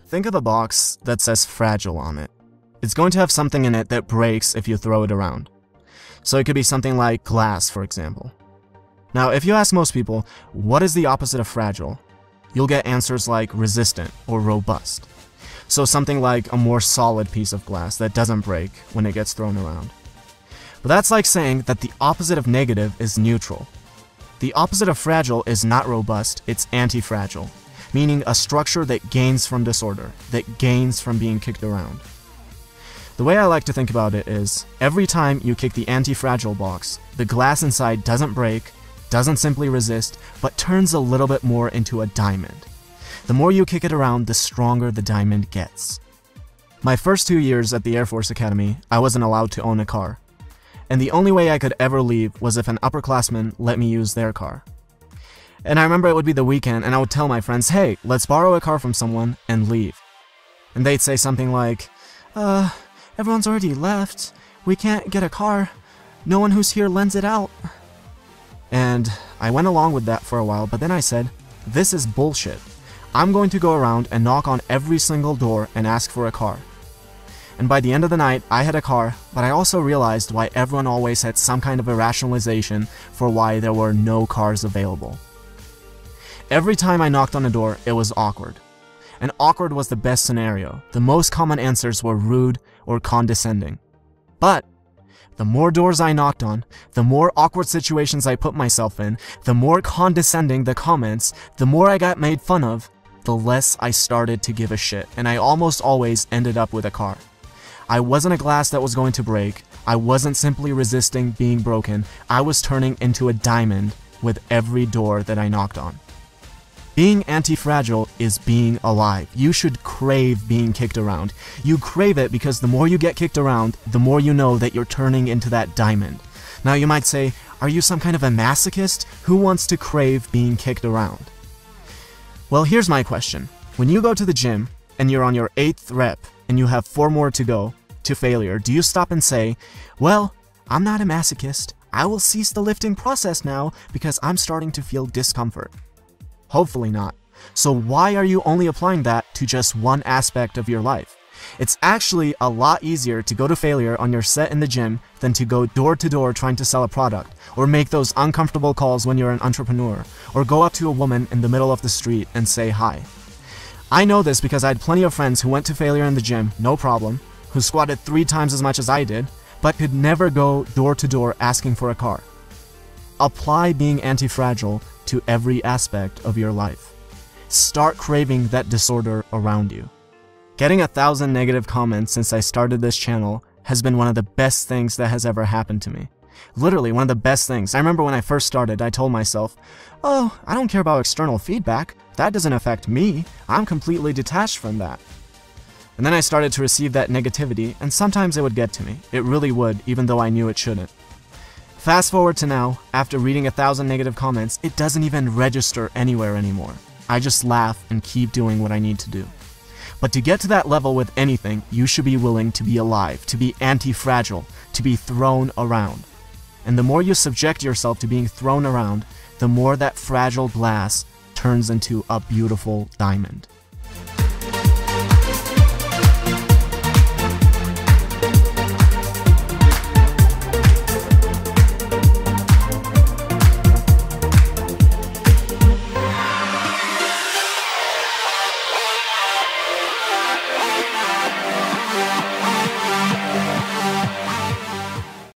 Think of a box that says fragile on it. It's going to have something in it that breaks if you throw it around. So it could be something like glass, for example. Now, if you ask most people, what is the opposite of fragile? You'll get answers like resistant or robust. So something like a more solid piece of glass that doesn't break when it gets thrown around. But that's like saying that the opposite of negative is neutral. The opposite of fragile is not robust, it's antifragile, meaning a structure that gains from disorder, that gains from being kicked around. The way I like to think about it is, every time you kick the anti-fragile box, the glass inside doesn't break, doesn't simply resist, but turns a little bit more into a diamond. The more you kick it around, the stronger the diamond gets. My first 2 years at the Air Force Academy, I wasn't allowed to own a car. And the only way I could ever leave was if an upperclassman let me use their car. And I remember it would be the weekend and I would tell my friends, hey, let's borrow a car from someone and leave. And they'd say something like, everyone's already left. We can't get a car. No one who's here lends it out. And I went along with that for a while, but then I said, this is bullshit. I'm going to go around and knock on every single door and ask for a car. And by the end of the night, I had a car, but I also realized why everyone always had some kind of a rationalization for why there were no cars available. Every time I knocked on a door, it was awkward. And awkward was the best scenario. The most common answers were rude or condescending. But the more doors I knocked on, the more awkward situations I put myself in, the more condescending the comments, the more I got made fun of, the less I started to give a shit, and I almost always ended up with a car. I wasn't a glass that was going to break. I wasn't simply resisting being broken. I was turning into a diamond with every door that I knocked on. Being anti-fragile is being alive. You should crave being kicked around. You crave it because the more you get kicked around, the more you know that you're turning into that diamond. Now you might say, are you some kind of a masochist? Who wants to crave being kicked around? Well, here's my question. When you go to the gym and you're on your 8th rep and you have 4 more to go to failure, do you stop and say, well, I'm not a masochist. I will cease the lifting process now because I'm starting to feel discomfort? Hopefully not. So why are you only applying that to just one aspect of your life? It's actually a lot easier to go to failure on your set in the gym than to go door to door trying to sell a product, or make those uncomfortable calls when you're an entrepreneur, or go up to a woman in the middle of the street and say hi. I know this because I had plenty of friends who went to failure in the gym, no problem, who squatted 3 times as much as I did, but could never go door to door asking for a car. Apply being anti-fragile to every aspect of your life. Start craving that disorder around you. Getting 1,000 negative comments since I started this channel has been one of the best things that has ever happened to me. Literally one of the best things. I remember when I first started, I told myself, oh, I don't care about external feedback. That doesn't affect me. I'm completely detached from that. And then I started to receive that negativity, and sometimes it would get to me. It really would, even though I knew it shouldn't. Fast forward to now, after reading 1,000 negative comments, it doesn't even register anywhere anymore. I just laugh and keep doing what I need to do. But to get to that level with anything, you should be willing to be alive, to be anti-fragile, to be thrown around. And the more you subject yourself to being thrown around, the more that fragile glass turns into a beautiful diamond.